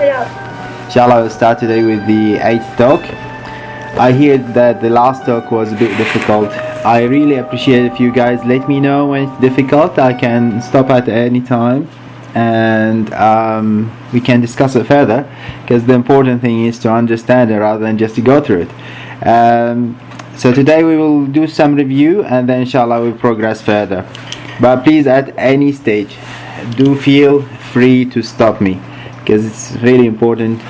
Inshallah, we'll start today with the 8th talk. I hear that the last talk was a bit difficult. I really appreciate if you guys let me know when it's difficult. I can stop at any time and we can discuss it further, because the important thing is to understand it rather than just to go through it. So today we will do some review and then inshallah we'll progress further. But please, at any stage, do feel free to stop me, because it's really important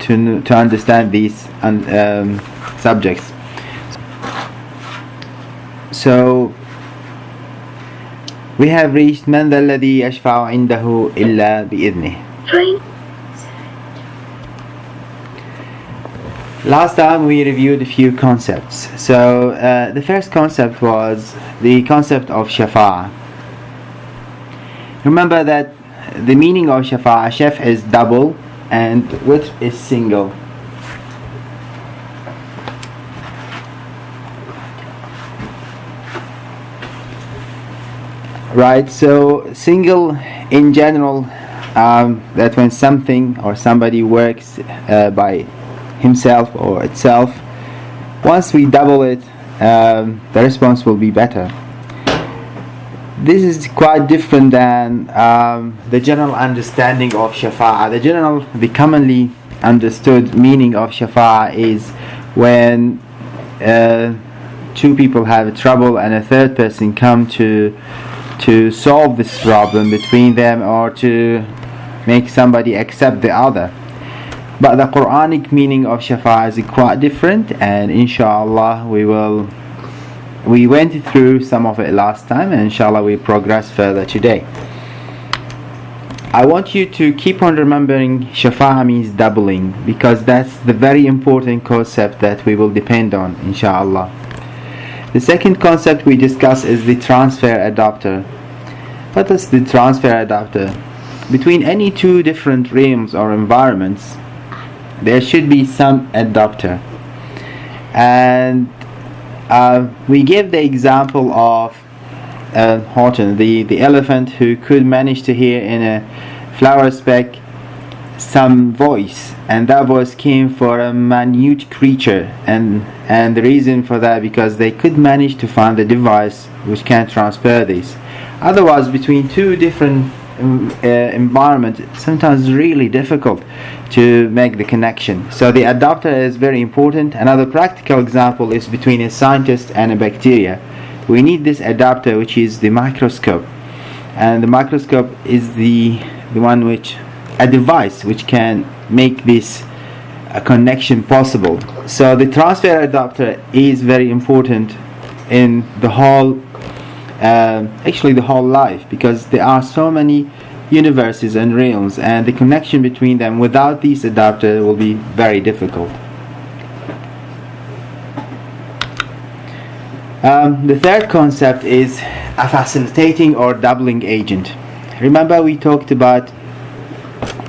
to understand these subjects. So we have reached من ذا الذي يشفع عنده إلا بإذنه. Last time we reviewed a few concepts. So the first concept was the concept of shafa'ah. Remember that the meaning of shafa'ah, shaf is double and witr is single. Right, so single in general, that when something or somebody works by himself or itself, once we double it, the response will be better. This is quite different than the general understanding of shafa'ah. The commonly understood meaning of shafa'ah is when two people have trouble and a third person come to solve this problem between them, or to make somebody accept the other. But the Quranic meaning of shafa'ah is quite different, and inshallah we went through some of it last time, and inshallah we progress further today. I want you to keep on remembering shafa'ah means doubling, because that's the very important concept that we will depend on, inshallah. The second concept we discuss is the transfer adapter. What is the transfer adapter? Between any two different realms or environments, there should be some adapter. And we gave the example of Horton, the elephant who could manage to hear in a flower speck some voice, and that voice came for a minute creature, and the reason for that, because they could manage to find the device which can transfer this. Otherwise, between two different environments, sometimes really difficult to make the connection. So the adapter is very important. Another practical example is between a scientist and a bacteria. We need this adapter, which is the microscope, and the microscope is the one which a device which can make this connection possible. So the transfer adapter is very important in the whole the whole life, because there are so many universes and realms, and the connection between them without this adapter will be very difficult. The third concept is a facilitating or doubling agent. Remember, we talked about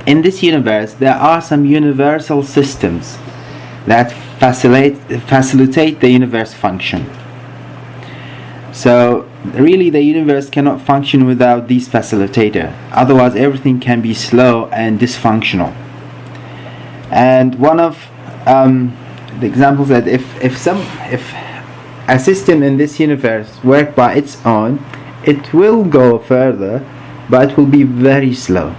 in this universe there are some universal systems that facilitate the universe function. So really the universe cannot function without these facilitator, otherwise everything can be slow and dysfunctional. And one of the examples that if a system in this universe work by its own, it will go further, but it will be very slow.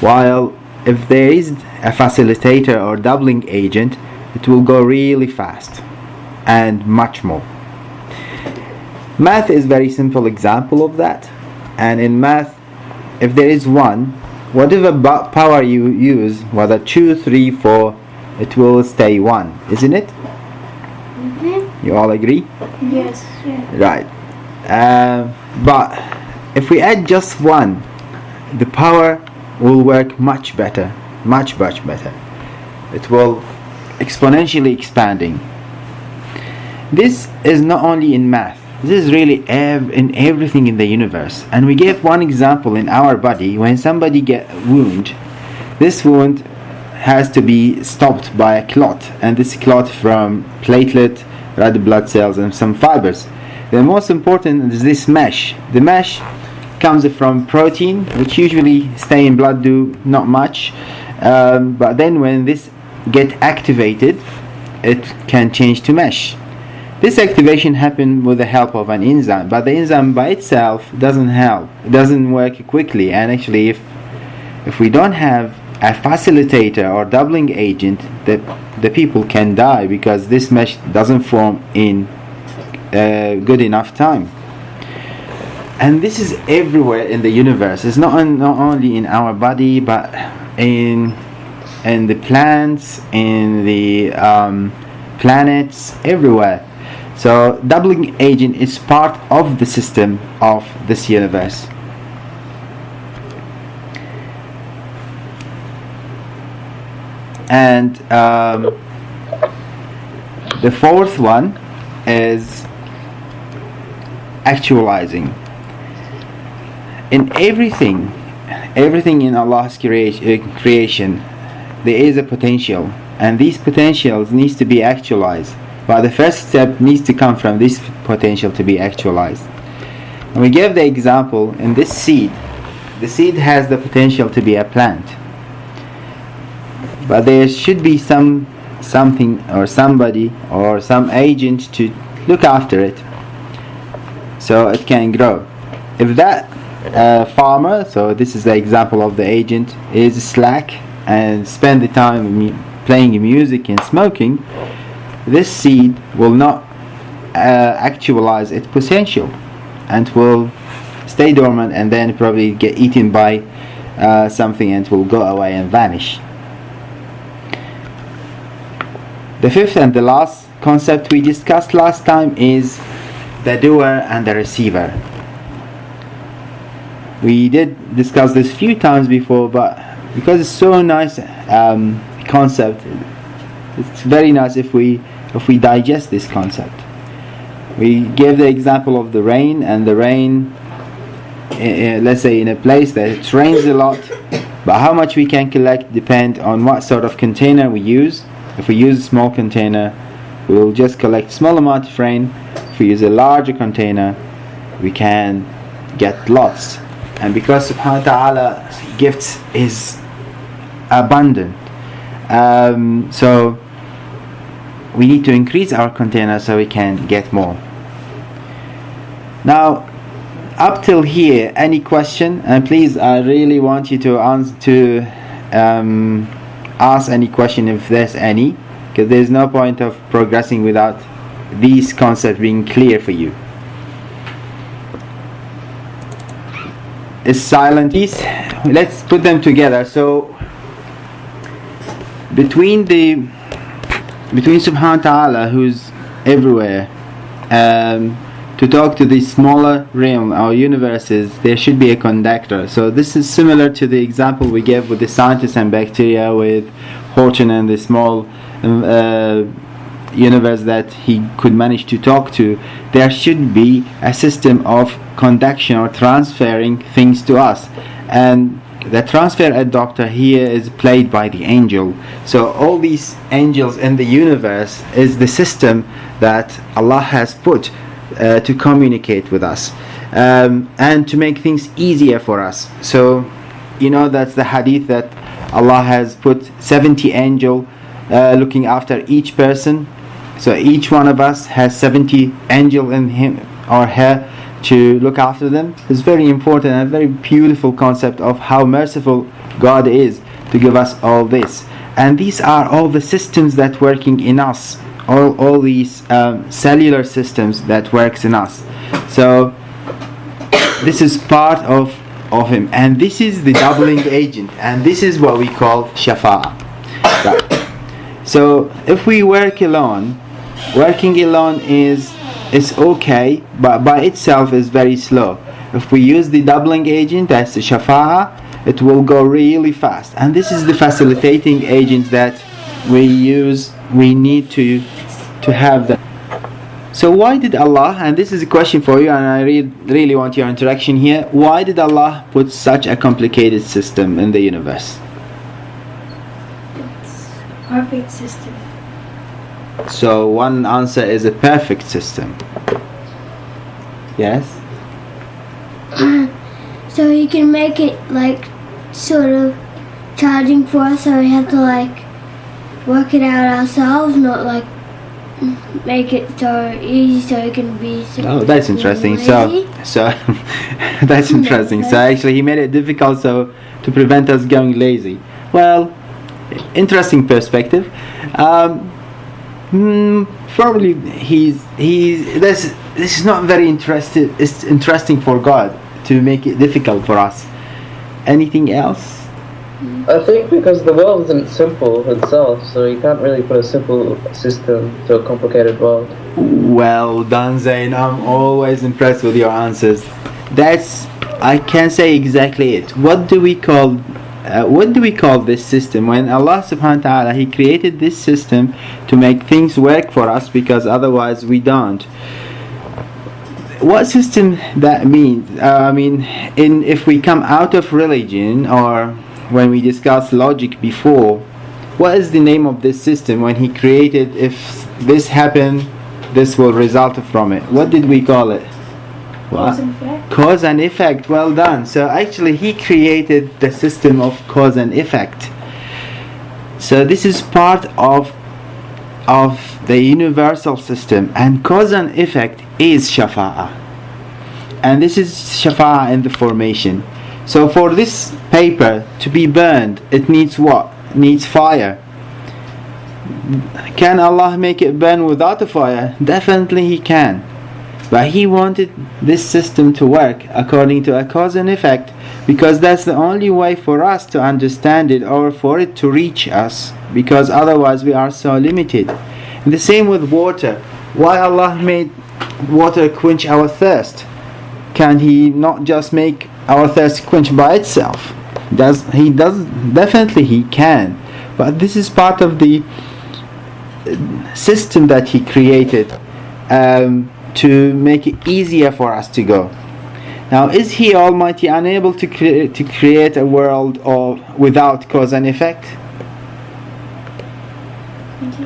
While if there is a facilitator or doubling agent, it will go really fast and much more. Math is a very simple example of that. And in math, if there is 1, whatever power you use, whether 2, 3, 4, it will stay 1, isn't it? Mm-hmm. You all agree? Yes. Yeah. Right. But if we add just 1, the power will work much better, much better. It will exponentially expanding. This is not only in math. This is really in everything in the universe. And we gave one example in our body. When somebody get a wound, this wound has to be stopped by a clot, and this clot from platelet, red blood cells, and some fibers. The most important is this mesh. The mesh comes from protein, which usually stay in blood, do not much, But then when this get activated, it can change to mesh. This activation happens with the help of an enzyme, but the enzyme by itself doesn't help. It doesn't work quickly, and actually if we don't have a facilitator or doubling agent, the people can die because this mesh doesn't form in good enough time. And this is everywhere in the universe. It's not only in our body, but in the plants, in the planets, everywhere. So doubling agent is part of the system of this universe. And the fourth one is actualizing. In everything in Allah's creation, there is a potential, and these potentials needs to be actualized. But the first step needs to come from this potential to be actualized. And we gave the example in this seed. The seed has the potential to be a plant, but there should be something or somebody or some agent to look after it so it can grow. If that farmer, so this is the example of the agent, is slack and spend the time playing music and smoking, this seed will not actualize its potential and will stay dormant and then probably get eaten by something and will go away and vanish. The fifth and the last concept we discussed last time is the doer and the receiver. We did discuss this few times before, but because it's so nice concept, it's very nice if we digest this concept. We gave the example of the rain, and the rain, let's say in a place that it rains a lot, but how much we can collect depend on what sort of container we use. If we use a small container, we will just collect small amount of rain. If we use a larger container, we can get lots. And because subhanahu wa ta'ala gifts is abundant, so we need to increase our container so we can get more. Now, up till here, any question? And please, I really want you to ask any question if there's any, because there's no point of progressing without these concepts being clear for you. Is silent. Let's put them together. So between subhanahu wa ta'ala, who's everywhere, to talk to the smaller realm or universes, there should be a conductor. So this is similar to the example we gave with the scientists and bacteria, with Horton and the small universe that he could manage to talk to. There should be a system of conduction or transferring things to us, and the transfer adductor here is played by the angel. So all these angels in the universe is the system that Allah has put to communicate with us, and to make things easier for us. So you know, that's the hadith that Allah has put 70 angels looking after each person. So each one of us has 70 angels in him or her to look after them. It's very important and a very beautiful concept of how merciful God is to give us all this. And these are all the systems that working in us, all these cellular systems that works in us. So this is part of him, and this is the doubling agent, and this is what we call shafa'a. Right. So if we work alone, working alone is okay, but by itself is very slow. If we use the doubling agent, that's the shafa'a, it will go really fast. And this is the facilitating agent that we need to have that. So why did Allah, and this is a question for you, and I really want your interaction here, why did Allah put such a complicated system in the universe? It's a perfect system. So one answer is a perfect system. Yes? So you can make it like sort of charging for us, so we have to like work it out ourselves, not like make it so easy so it can be. Oh, that's interesting. So that's interesting. So actually, he made it difficult so to prevent us going lazy. Well, interesting perspective. Probably this is not very interesting. It's interesting for God to make it difficult for us. Anything else? I think because the world isn't simple itself, so you can't really put a simple system to a complicated world. Well done, Zain. I'm always impressed with your answers. I can say exactly it. What do we call this system? When Allah subhanahu wa ta'ala, He created this system to make things work for us, because otherwise we don't. What system that means? If we come out of religion, or when we discussed logic before, what is the name of this system when He created, if this happened, this will result from it? What did we call it? Cause and effect. Cause and effect. Well done. So actually He created the system of cause and effect. So this is part of the universal system, and cause and effect is shafa'ah, and this is shafa'ah in the formation. So for this paper to be burned, it needs what? It needs fire. Can Allah make it burn without a fire? Definitely He can. But He wanted this system to work according to a cause and effect, because that's the only way for us to understand it, or for it to reach us, because otherwise we are so limited. And the same with water. Why Allah made water quench our thirst? Can He not just make our thirst quench by itself? He does. Definitely He can. But this is part of the system that He created to make it easier for us to go. Now, is He Almighty unable to create a world without cause and effect?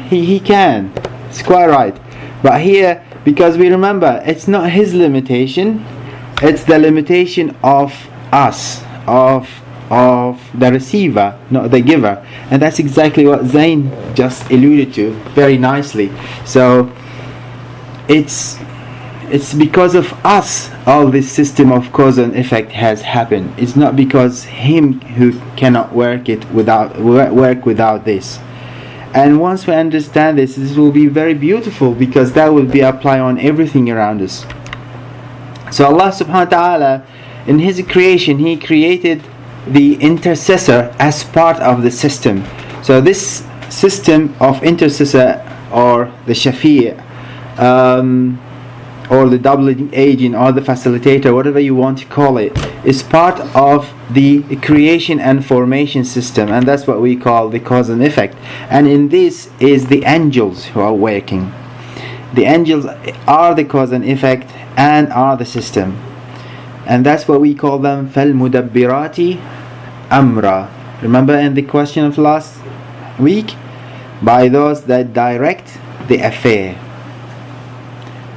He can. It's quite right. But here, because we remember, it's not His limitation, it's the limitation of us, of the receiver, not the giver. And that's exactly what Zain just alluded to very nicely. So it's because of us all this system of cause and effect has happened. It's not because Him who cannot work without this. And once we understand this will be very beautiful, because that will be applied on everything around us. So Allah subhanahu wa ta'ala, in His creation, He created the intercessor as part of the system. So this system of intercessor, or the shafi', or the doubling agent, or the facilitator, whatever you want to call it, is part of the creation and formation system, and that's what we call the cause and effect. And in this is the angels who are working. The angels are the cause and effect and are the system, and that's what we call them فَالْمُدَبِّرَاتِ أَمْرًا. Remember in the question of last week, by those that direct the affair.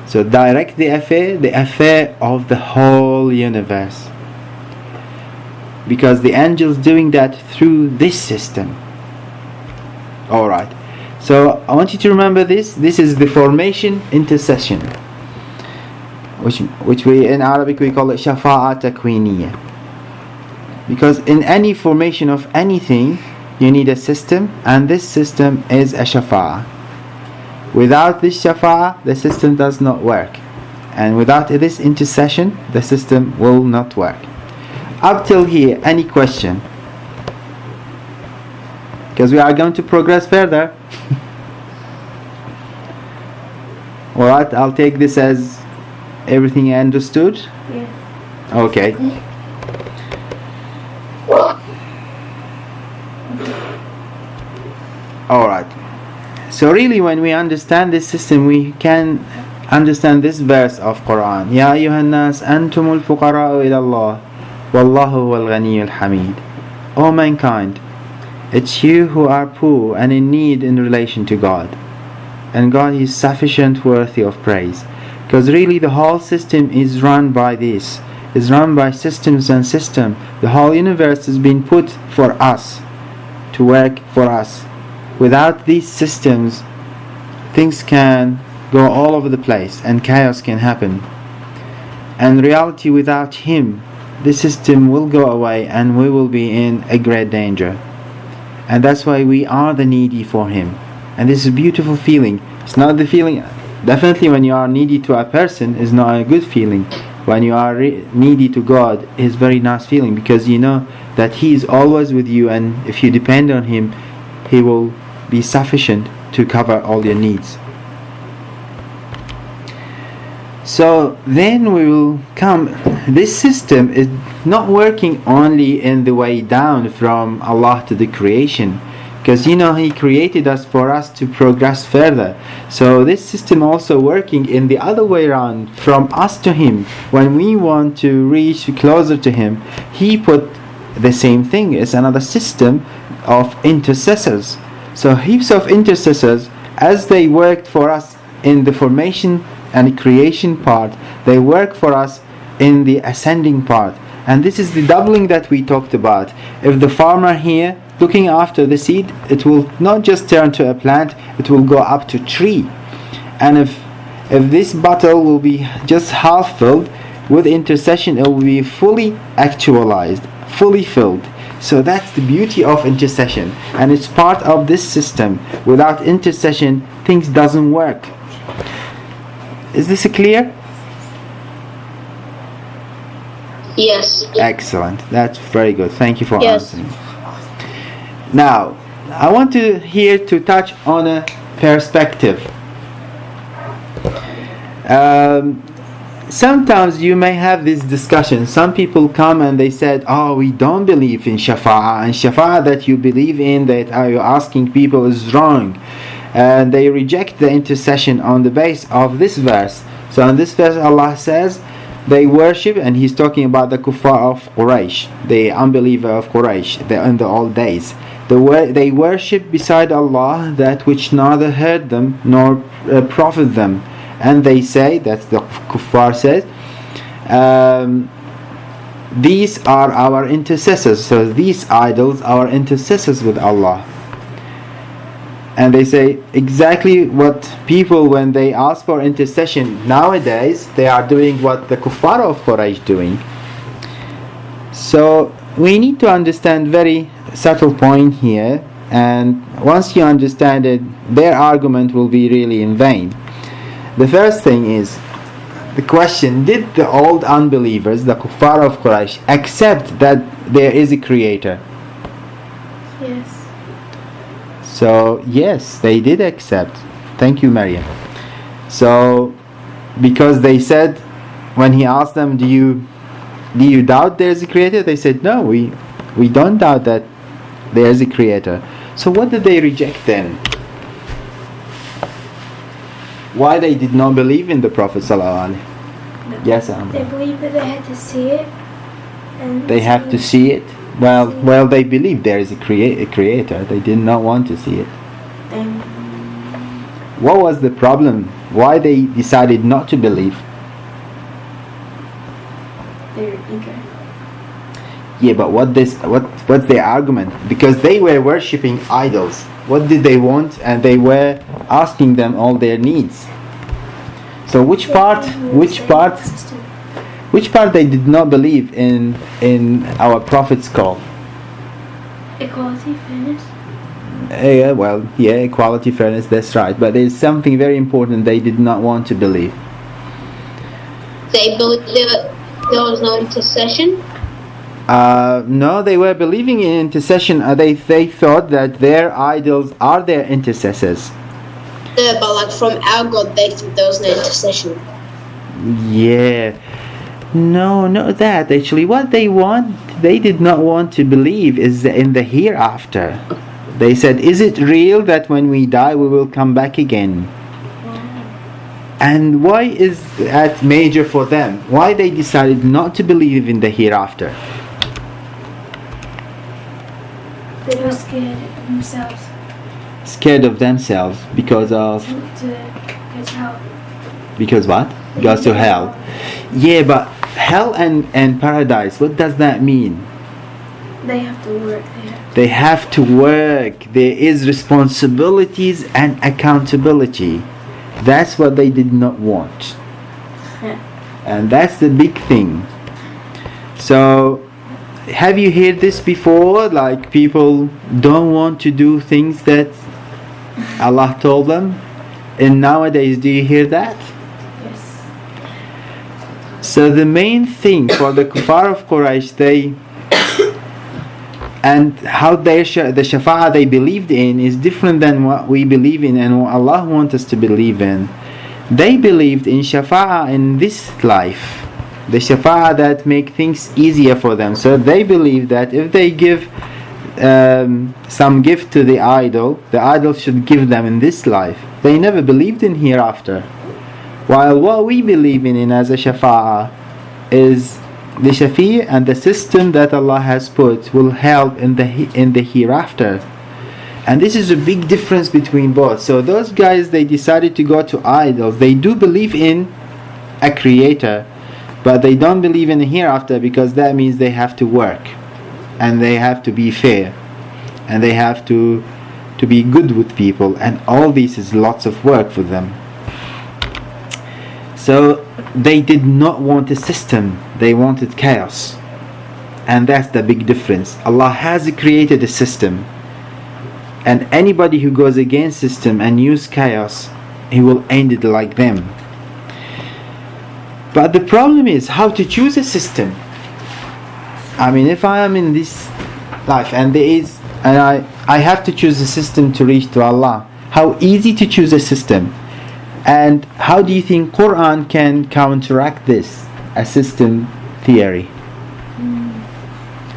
So direct the affair of the whole universe, because the angels doing that through this system. Alright, so I want you to remember this is the formation intercession, which we in Arabic we call it shafa'a takwiniya, because in any formation of anything you need a system, and this system is a shafa'a. Without this shafa'a, the system does not work, and without this intercession, the system will not work. Up till here, any question? Because we are going to progress further. Alright, I'll take this as everything understood? Yes. Okay. Alright. So really, when we understand this system, we can understand this verse of Quran. Ya ayyuhan nas antumul fuqara'u ila Allah wallahu huwal ghaniyyul hamid. O mankind, it's you who are poor and in need in relation to God, and God is sufficient, worthy of praise. Because really the whole system is run by this, is run by systems and system. The whole universe has been put for us, to work for us. Without these systems, things can go all over the place and chaos can happen. And reality, without Him, the system will go away and we will be in a great danger. And that's why we are the needy for Him. And this is a beautiful feeling. It's not the feeling, definitely when you are needy to a person, is not a good feeling. When you are needy to God, it's a very nice feeling, because you know that He is always with you, and if you depend on Him, He will be sufficient to cover all your needs. So then we will come, this system is not working only in the way down from Allah to the creation, because you know He created us for us to progress further. So this system also working in the other way around, from us to Him. When we want to reach closer to Him, He put the same thing. It's another system of intercessors. So heaps of intercessors, as they worked for us in the formation and creation part, they work for us in the ascending part. And this is the doubling that we talked about. If the farmer here looking after the seed, it will not just turn to a plant, it will go up to tree. And if this bottle will be just half filled, with intercession it will be fully actualized, fully filled. So that's the beauty of intercession, and it's part of this system. Without intercession, things doesn't work. Is this clear? Yes. Excellent. That's very good. Thank you for Yes. answering. Now, I want to here to touch on a perspective. Sometimes you may have this discussion. Some people come and they said, "Oh, we don't believe in Shafa'ah, and Shafa'ah that you believe in, that are you asking people, is wrong." And they reject the intercession on the base of this verse. So in this verse, Allah says, they worship, and He's talking about the kuffar of Quraysh, the unbeliever of Quraysh, in the old days. They worship beside Allah that which neither heard them nor profit them. And they say, that's the kuffar says, these are our intercessors. So these idols are intercessors with Allah. And they say exactly what people, when they ask for intercession nowadays, they are doing what the kuffar of Quraysh doing. So we need to understand very subtle point here, and once you understand it, their argument will be really in vain. The first thing is the question: did the old unbelievers, the kuffar of Quraysh, accept that there is a creator? Yes. So yes, they did accept. Thank you, Maryam. So because they said, when he asked them, do you doubt there is a creator? They said, no, we don't doubt that there is a creator. So what did they reject then? Why they did not believe in the Prophet sallallahu alaihi wasallam? Yes, They believe that they had to see it. And they have to see it. Well, they believe there is a creator. They did not want to see it. What was the problem? Why they decided not to believe? They were eager. Yeah, but what's their argument? Because they were worshipping idols. What did they want? And they were asking them all their needs. So which part they did not believe in our Prophet's call? Equality, fairness. Equality, fairness, that's right. But there's something very important they did not want to believe. They believed there was no intercession? No, they were believing in intercession. They thought that their idols are their intercessors. Yeah, but like from our God, they think there was no intercession. Yeah. No, not that. Actually, what they did not want to believe is in the hereafter. They said, is it real that when we die we will come back again? And why is that major for them? Why they decided not to believe in the hereafter? They were scared of themselves. Scared of themselves because of... To go to hell. Because what? Goes to hell. Yeah, but hell and paradise, what does that mean? They have to work. They have to work. There is responsibilities and accountability. That's what they did not want. And that's the big thing. So, have you heard this before? Like people don't want to do things that Allah told them? And nowadays, do you hear that? Yes. So the main thing for the kuffar of Quraysh, and how the shafa'ah they believed in is different than what we believe in and what Allah wants us to believe in. They believed in shafa'ah in this life, the shafa'ah that make things easier for them. So they believe that if they give some gift to the idol should give them in this life. They never believed in hereafter. While what we believe in as a shafa'ah is the shafi' and the system that Allah has put will help in the hereafter. And this is a big difference between both. So those guys, they decided to go to idols. They do believe in a creator, but they don't believe in the hereafter, because that means they have to work and they have to be fair and they have to be good with people, and all this is lots of work for them. So they did not want a system, they wanted chaos. And that's the big difference. Allah has created a system, and anybody who goes against system and use chaos, he will end it like them. But the problem is how to choose a system. I mean, if I am in this life and I have to choose a system to reach to Allah, how easy to choose a system. And how do you think Quran can counteract this, a system theory?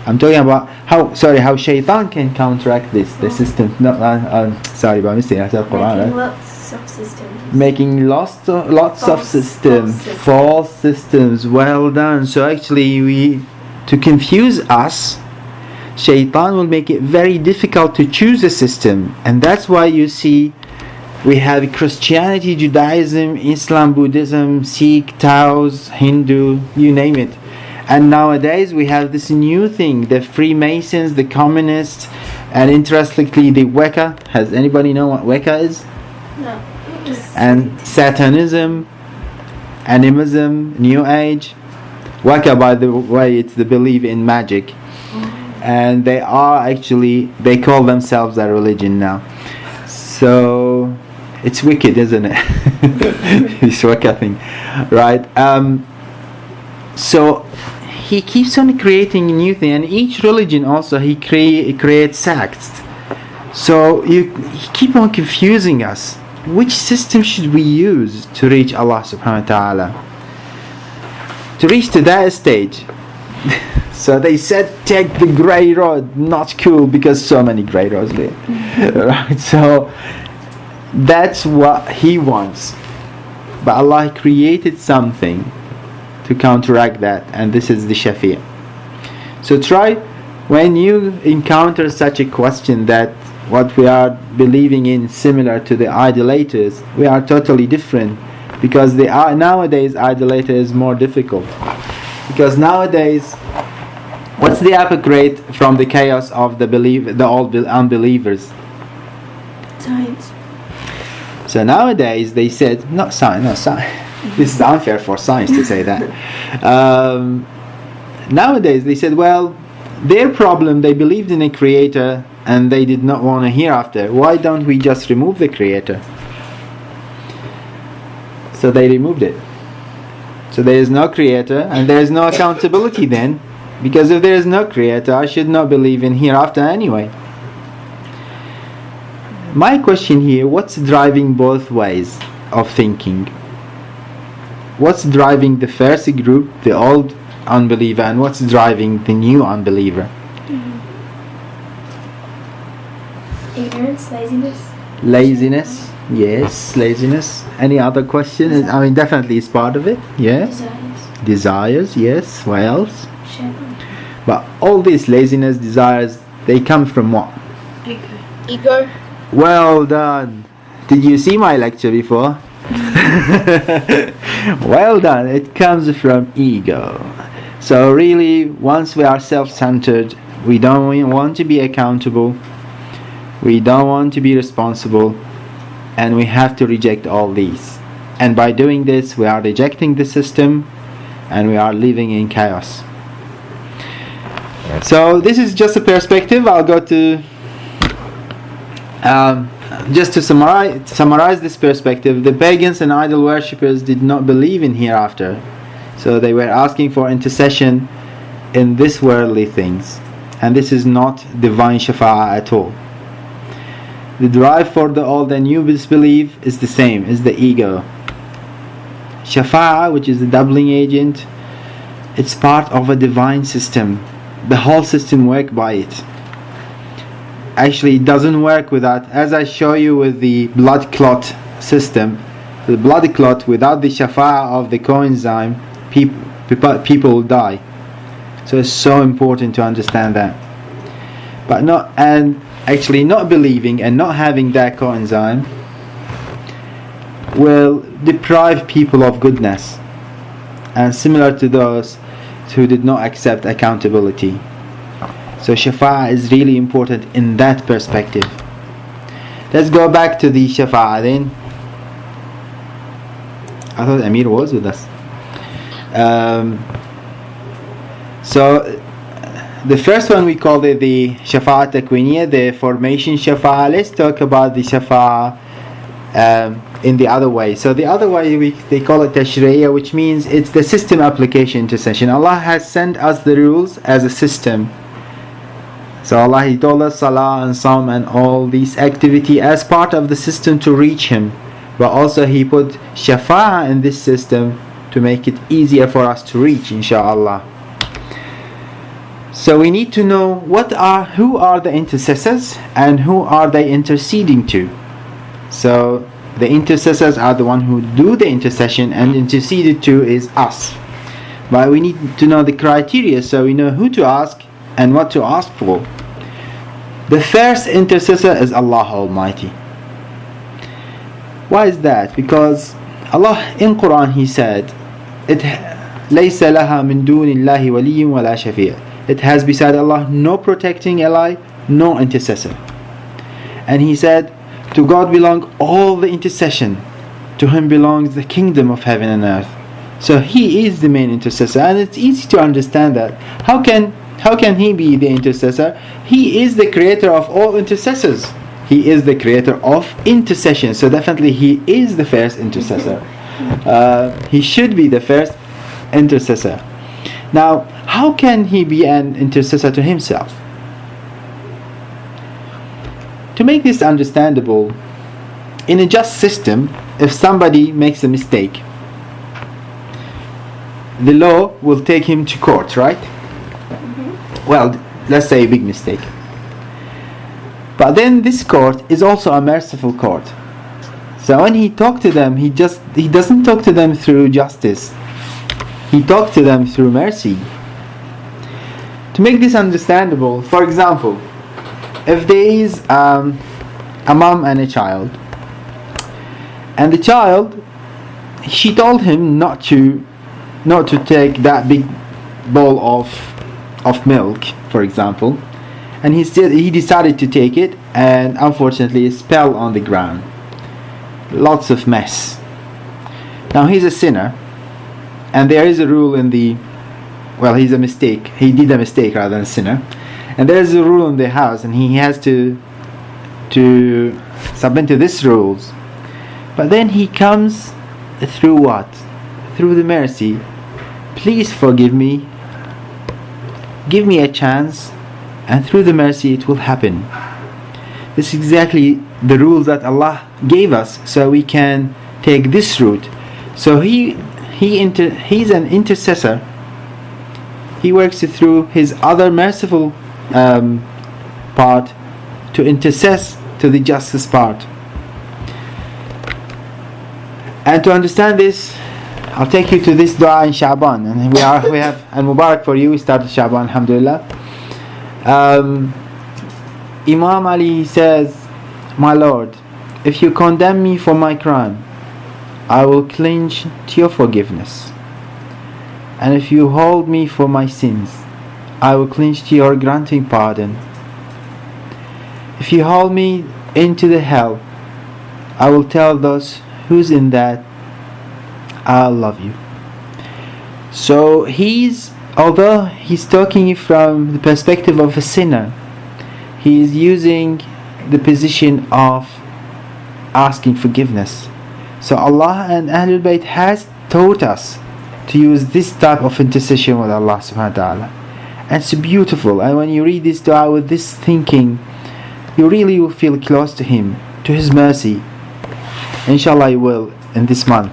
I'm talking about how Shaitan can counteract this, the system. No, sorry, but I missed it. I said Quran. Making lots of systems, false systems. Well done. So actually, to confuse us, Shaitan will make it very difficult to choose a system, and that's why you see we have Christianity, Judaism, Islam, Buddhism, Sikh, Taoist, Hindu, you name it. And nowadays we have this new thing, the Freemasons, the Communists, and interestingly the Wicca. Has anybody know what Wicca is? No. And Satanism, Animism, New Age. Wicca, by the way, it's the belief in magic. And they call themselves a religion now. So it's wicked, isn't it? This Wicca thing, right? So he keeps on creating a new thing, and each religion also he creates sects. So he keep on confusing us. Which system should we use to reach Allah subhanahu wa ta'ala? To reach to that stage. So they said take the grey road. Not cool, because so many grey roads there. Right? So that's what he wants. But Allah created something to counteract that, and this is the Shafi'. So try, when you encounter such a question that what we are believing in similar to the idolaters, we are totally different, because nowadays idolater is more difficult. Because nowadays, what's the upgrade from the chaos of the old unbelievers? Science. So nowadays they said, not science. This is unfair for science to say that. Nowadays they said, well, their problem, they believed in a creator and they did not want a hereafter. Why don't we just remove the creator? So they removed it. So there is no creator and there is no accountability then. Because if there is no creator, I should not believe in hereafter anyway. My question here, what's driving both ways of thinking? What's driving the first group, the old unbeliever, and what's driving the new unbeliever? Ignorance, laziness. Laziness, yes, laziness. Any other question? Desire. I mean, definitely it's part of it. Yeah. Desires. Desires, yes. What else? Shame. But all these laziness, desires, they come from what? Ego. Well done. Did you see my lecture before? Well done. It comes from ego. So really, once we are self-centered, We don't want to be accountable. We don't want to be responsible. And we have to reject all these. And by doing this, we are rejecting the system and we are living in chaos. So this is just a perspective. I'll go to just to summarize this perspective. The pagans and idol worshippers did not believe in hereafter, so they were asking for intercession in this worldly things, and this is not divine shafa'ah at all. The drive for the old and new disbelief is the same, is the ego. Shafa'ah, which is the doubling agent, it's part of a divine system. The whole system works by it. Actually, it doesn't work without, as I show you with the blood clot system, the blood clot without the shafa'ah of the coenzyme, people will die. So it's so important to understand that. But not believing and not having that coenzyme will deprive people of goodness, and similar to those who did not accept accountability. So shafa'ah is really important in that perspective. Let's go back to the shafa'ah then. I thought Amir was with us. So the first one we called it the shafa'ah takwiniyah, the formation shafa'ah. Let's talk about the shafa'ah in the other way. So the other way they call it tashri'iyah, which means it's the system application intercession. Allah has sent us the rules as a system. So Allah, He told us salah and saum and all these activity as part of the system to reach Him, but also He put shafa'ah in this system to make it easier for us to reach, inshaAllah. So we need to know who are the intercessors and who are they interceding to. So the intercessors are the one who do the intercession, and interceded to is us. But we need to know the criteria so we know who to ask and what to ask for. The first intercessor is Allah Almighty. Why is that? Because Allah in Quran, He said, لَيْسَ لَهَا مِن دُونِ اللَّهِ وَلِيٌّ وَلَا شَفِيعٌ. It has beside Allah no protecting ally, no intercessor. And He said, to God belong all the intercession. To Him belongs the kingdom of heaven and earth. So He is the main intercessor, and it's easy to understand that. How can He be the intercessor? He is the creator of all intercessors. He is the creator of intercession. So definitely He is the first intercessor. He should be the first intercessor. Now, how can He be an intercessor to Himself? To make this understandable, in a just system, if somebody makes a mistake, the law will take him to court, right? Well, let's say a big mistake. But then this court is also a merciful court. So when He talks to them, He doesn't talk to them through justice. He talks to them through mercy. To make this understandable, for example, if there is a mom and a child, and the child, she told him not to take that big bowl of milk, for example, and he decided to take it, and unfortunately it fell on the ground. Lots of mess. Now he's a sinner, and there is a rule in the, well, he's a mistake. He did a mistake rather than a sinner. And there is a rule in the house, and he has to submit to these rules. But then he comes through what? Through the mercy. Please forgive me. Give me a chance, and through the mercy it will happen. This is exactly the rules that Allah gave us, so we can take this route. So he's an intercessor. He works through his other merciful part to intercess to the justice part. And to understand this, I'll take you to this dua in Sha'ban, and we have and Mubarak for you. We started Sha'ban, alhamdulillah. Imam Ali says, my Lord, if you condemn me for my crime, I will cling to your forgiveness. And if you hold me for my sins, I will cling to your granting pardon. If you haul me into the hell, I will tell those who's in that, I'll love you. So although he's talking from the perspective of a sinner, he is using the position of asking forgiveness. So Allah and Ahlul Bayt has taught us to use this type of intercession with Allah subhanahu wa ta'ala. And it's beautiful, and when you read this dua with this thinking, you really will feel close to Him, to His mercy. Inshallah you will in this month.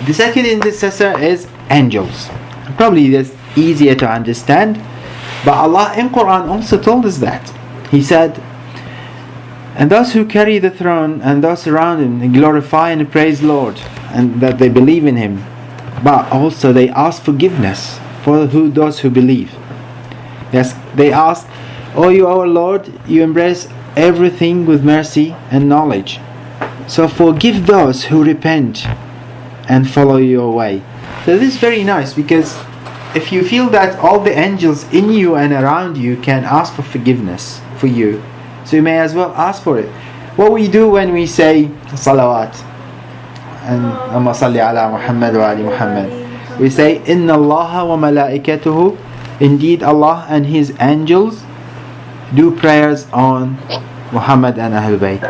The second intercessor is angels. Probably that's easier to understand, but Allah in Quran also told us that. He said, and those who carry the throne and those around Him, they glorify and praise Lord, and that they believe in Him, but also they ask forgiveness for those who believe. Yes, they ask, "O you our Lord, you embrace everything with mercy and knowledge, so forgive those who repent and follow your way." So this is very nice, because if you feel that all the angels in you and around you can ask for forgiveness for you, so you may as well ask for it. What we do when we say salawat and Allahumma salli ala Muhammad wa ali Muhammad, we say inna Allah wa malaikatuhu, indeed Allah and His angels do prayers on Muhammad and Ahlul Bayt.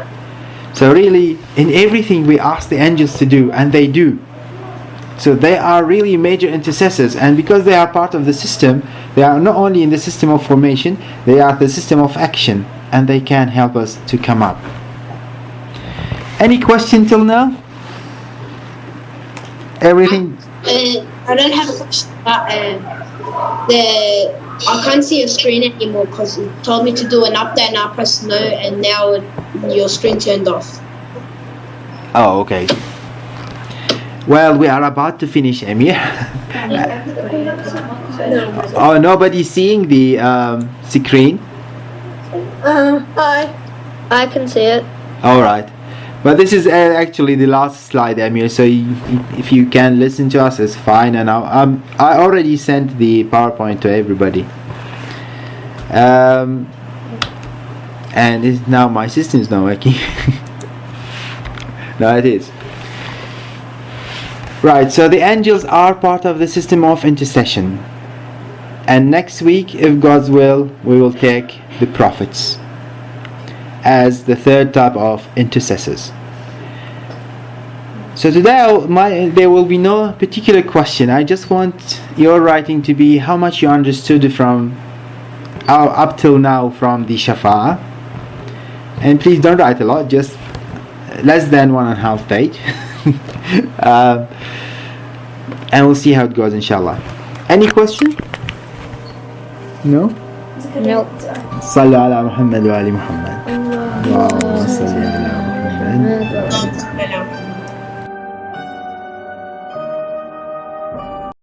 So really in everything we ask the angels to do, and they do. So they are really major intercessors, and because they are part of the system, they are not only in the system of formation, they are the system of action, and they can help us to come up. Any question till now? Everything? I don't have a question, but I can't see your screen anymore because you told me to do an update and I pressed no, and now your screen turned off. Oh, okay. Well, we are about to finish, Emir. Oh, nobody's seeing the screen? Hi. I can see it. Alright. But this is actually the last slide, Emir, so if you can listen to us, it's fine. And I already sent the PowerPoint to everybody. And now my system is not working. No, it is. Right, so the angels are part of the system of intercession. And next week, if God's will, we will take the prophets as the third type of intercessors. So today there will be no particular question. I just want your writing to be how much you understood from up till now from the Shafa'ah. And please don't write a lot, just less than 1.5 page. And we'll see how it goes, inshallah. Any question? No? Nope. Sallu ala Muhammad wa ali Muhammad. Allahumma salli ala